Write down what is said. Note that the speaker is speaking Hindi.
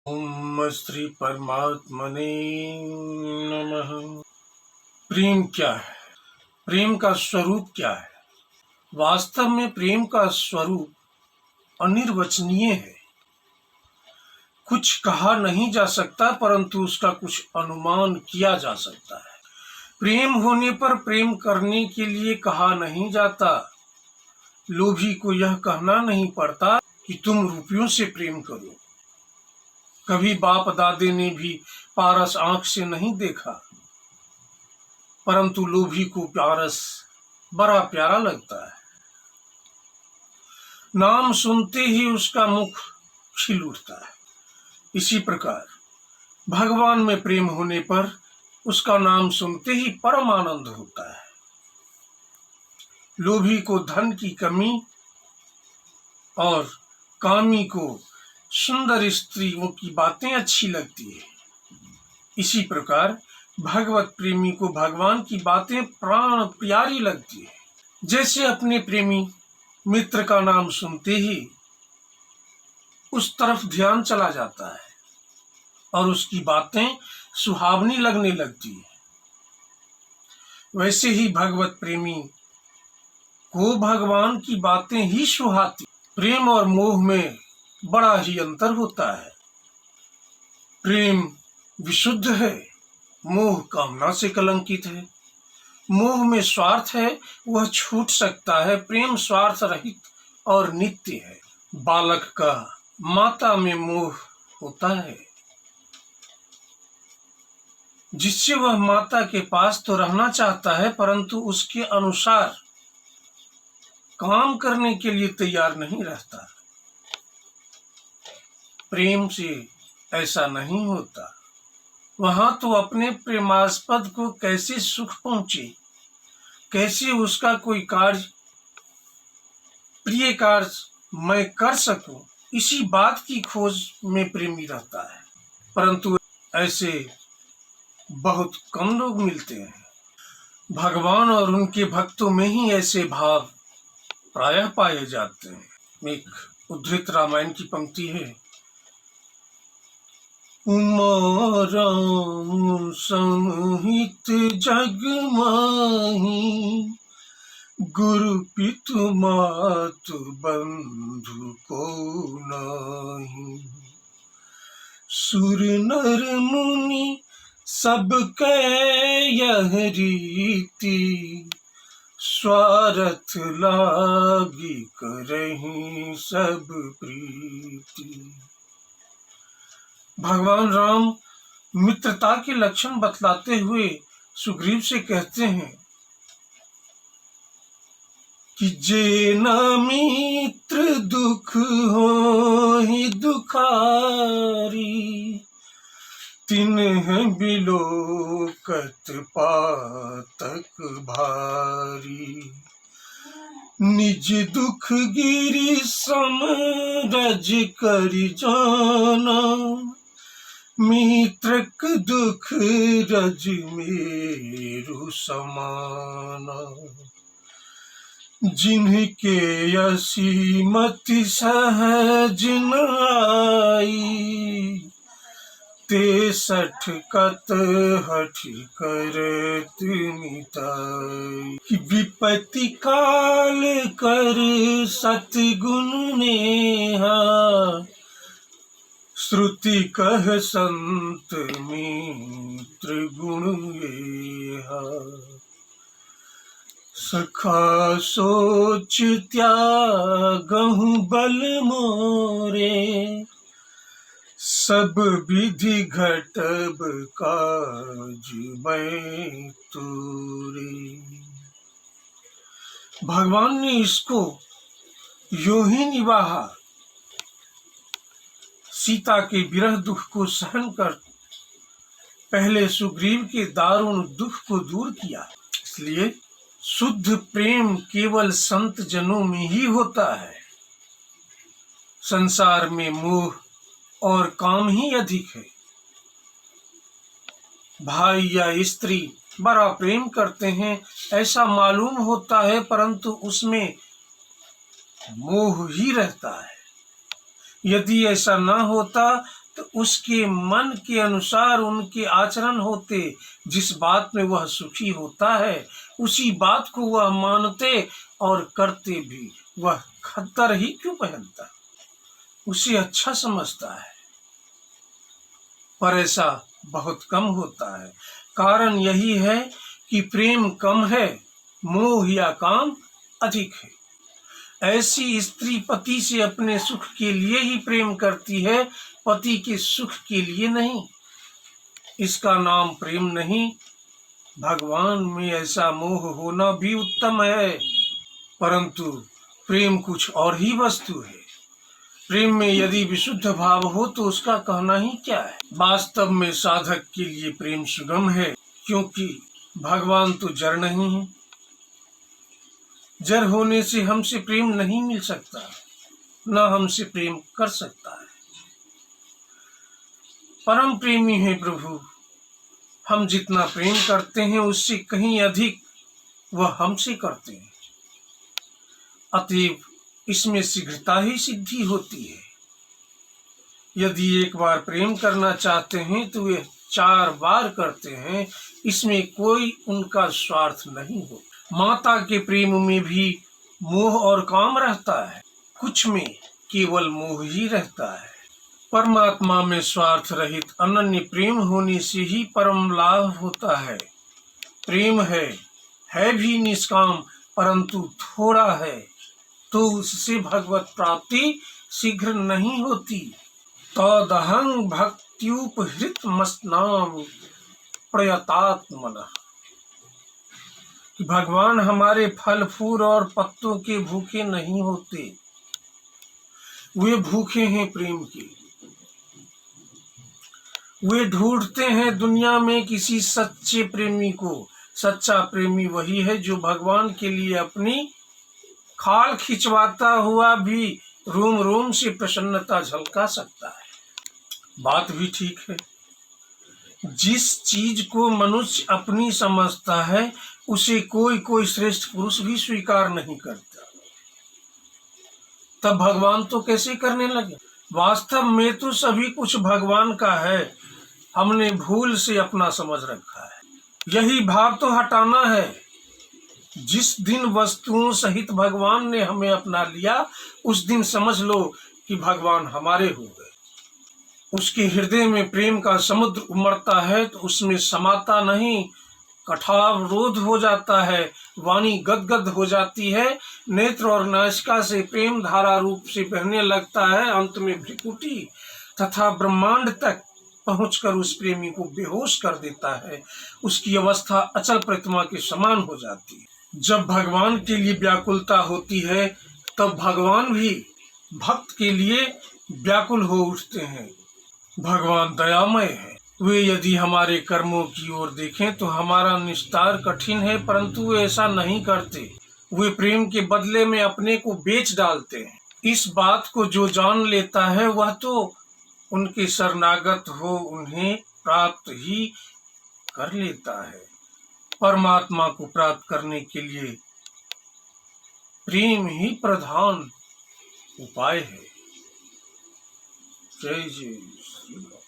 ओम श्री परमात्मने नमः। प्रेम क्या है? प्रेम का स्वरूप क्या है? वास्तव में प्रेम का स्वरूप अनिर्वचनीय है। कुछ कहा नहीं जा सकता, परंतु उसका कुछ अनुमान किया जा सकता है। प्रेम होने पर प्रेम करने के लिए कहा नहीं जाता। लोभी को यह कहना नहीं पड़ता कि तुम रुपयों से प्रेम करो। कभी बाप दादे ने भी पारस आंख से नहीं देखा, परंतु लोभी को पारस बड़ा प्यारा लगता है। नाम सुनते ही उसका मुख खिल उठता है। इसी प्रकार भगवान में प्रेम होने पर उसका नाम सुनते ही परम आनंद होता है। लोभी को धन की कमी और कामी को सुंदर स्त्रियों की बातें अच्छी लगती है। इसी प्रकार भगवत प्रेमी को भगवान की बातें प्राण प्यारी लगती है। जैसे अपने प्रेमी मित्र का नाम सुनते ही उस तरफ ध्यान चला जाता है और उसकी बातें सुहावनी लगने लगती है, वैसे ही भगवत प्रेमी को भगवान की बातें ही सुहाती। प्रेम और मोह में बड़ा ही अंतर होता है। प्रेम विशुद्ध है, मोह कामना से कलंकित है। मोह में स्वार्थ है, वह छूट सकता है। प्रेम स्वार्थ रहित और नित्य है। बालक का माता में मोह होता है, जिससे वह माता के पास तो रहना चाहता है, परंतु उसके अनुसार काम करने के लिए तैयार नहीं रहता। प्रेम से ऐसा नहीं होता। वहां तो अपने प्रेमास्पद को कैसे सुख पहुंचे, कैसे उसका कोई कार्य, प्रिय कार्य मैं कर सकूं, इसी बात की खोज में प्रेमी रहता है। परंतु ऐसे बहुत कम लोग मिलते हैं। भगवान और उनके भक्तों में ही ऐसे भाव प्रायः पाए जाते हैं। एक उद्धृत रामायण की पंक्ति है, उमा राम संहित जग माही, गुरु पितु मातु बंधु को नाही। सुर नर मुनि सब कै यह रीति, स्वार्थ लागी करहीं सब प्रीति। भगवान राम मित्रता के लक्षण बतलाते हुए सुग्रीव से कहते हैं कि जे न मित्र दुख होहि दुखारी, तिन्ह बिलोकत पातक भारी। निज दुख गिरि सम रज करि जाना, मित्रक दुख रज मेरु समाना। जिनके यसी मति सहज न आई, ते सठ कत हठि करत मिटाई। कि विपत्ति काल कर सतगुण नेहा, श्रुति कह संत मित्र गुण येहा। सखा सोच त्यागहु बल मोरे, सब विधि घटब काज मैं तोरे। भगवान ने इसको यूं ही निभाया। सीता के विरह दुख को सहन कर पहले सुग्रीव के दारुण दुख को दूर किया। इसलिए शुद्ध प्रेम केवल संत जनों में ही होता है। संसार में मोह और काम ही अधिक है। भाई या स्त्री बड़ा प्रेम करते हैं ऐसा मालूम होता है, परंतु उसमें मोह ही रहता है। यदि ऐसा ना होता तो उसके मन के अनुसार उनके आचरण होते, जिस बात में वह सुखी होता है उसी बात को वह मानते और करते भी। वह खद्दर ही क्यों पहनता, उसे अच्छा समझता है, पर ऐसा बहुत कम होता है। कारण यही है कि प्रेम कम है, मोह या काम अधिक है। ऐसी स्त्री पति से अपने सुख के लिए ही प्रेम करती है, पति के सुख के लिए नहीं। इसका नाम प्रेम नहीं। भगवान में ऐसा मोह होना भी उत्तम है, परंतु प्रेम कुछ और ही वस्तु है। प्रेम में यदि विशुद्ध भाव हो तो उसका कहना ही क्या है। वास्तव में साधक के लिए प्रेम सुगम है, क्योंकि भगवान तो जड़ नहीं है। जड़ होने से हमसे प्रेम नहीं मिल सकता, न हमसे प्रेम कर सकता है। परम प्रेमी है प्रभु। हम जितना प्रेम करते हैं उससे कहीं अधिक वह हमसे करते हैं। अतएव इसमें शीघ्रता ही सिद्धि होती है। यदि एक बार प्रेम करना चाहते हैं तो वे 4 बार करते हैं। इसमें कोई उनका स्वार्थ नहीं हो। माता के प्रेम में भी मोह और काम रहता है, कुछ में केवल मोह ही रहता है। परमात्मा में स्वार्थ रहित अनन्य प्रेम होने से ही परम लाभ होता है। प्रेम है भी निष्काम, परंतु थोड़ा है, तो उससे भगवत प्राप्ति शीघ्र नहीं होती। तदहं भक्त्युपहृत मस्नामि प्रयतात्मनः। भगवान हमारे फल फूल और पत्तों के भूखे नहीं होते, वे भूखे हैं प्रेम के। वे ढूंढते हैं दुनिया में किसी सच्चे प्रेमी को। सच्चा प्रेमी वही है जो भगवान के लिए अपनी खाल खिंचवाता हुआ भी रोम रोम से प्रसन्नता झलका सकता है। बात भी ठीक है। जिस चीज को मनुष्य अपनी समझता है उसे कोई श्रेष्ठ पुरुष भी स्वीकार नहीं करता, तब भगवान तो कैसे करने लगे। वास्तव में तो सभी कुछ भगवान का है, हमने भूल से अपना समझ रखा है। यही भाव तो हटाना है। जिस दिन वस्तुओं सहित भगवान ने हमें अपना लिया, उस दिन समझ लो कि भगवान हमारे हो गए। उसके हृदय में प्रेम का समुद्र उमड़ता है तो उसमें समाता नहीं, कठावरोध हो जाता है, वाणी गदगद हो जाती है, नेत्र और नासिका से प्रेम धारा रूप से बहने लगता है, अंत में भ्रिकुटी तथा ब्रह्मांड तक पहुंचकर उस प्रेमी को बेहोश कर देता है। उसकी अवस्था अचल प्रतिमा के समान हो जाती है। जब भगवान के लिए व्याकुलता होती है तब भगवान भी भक्त के लिए व्याकुल हो उठते हैं। भगवान दयामय है। वे यदि हमारे कर्मों की ओर देखें तो हमारा निस्तार कठिन है, परंतु वे ऐसा नहीं करते। वे प्रेम के बदले में अपने को बेच डालते हैं। इस बात को जो जान लेता है वह तो उनके शरणागत हो उन्हें प्राप्त ही कर लेता है। परमात्मा को प्राप्त करने के लिए प्रेम ही प्रधान उपाय है। जय जय श्री राम।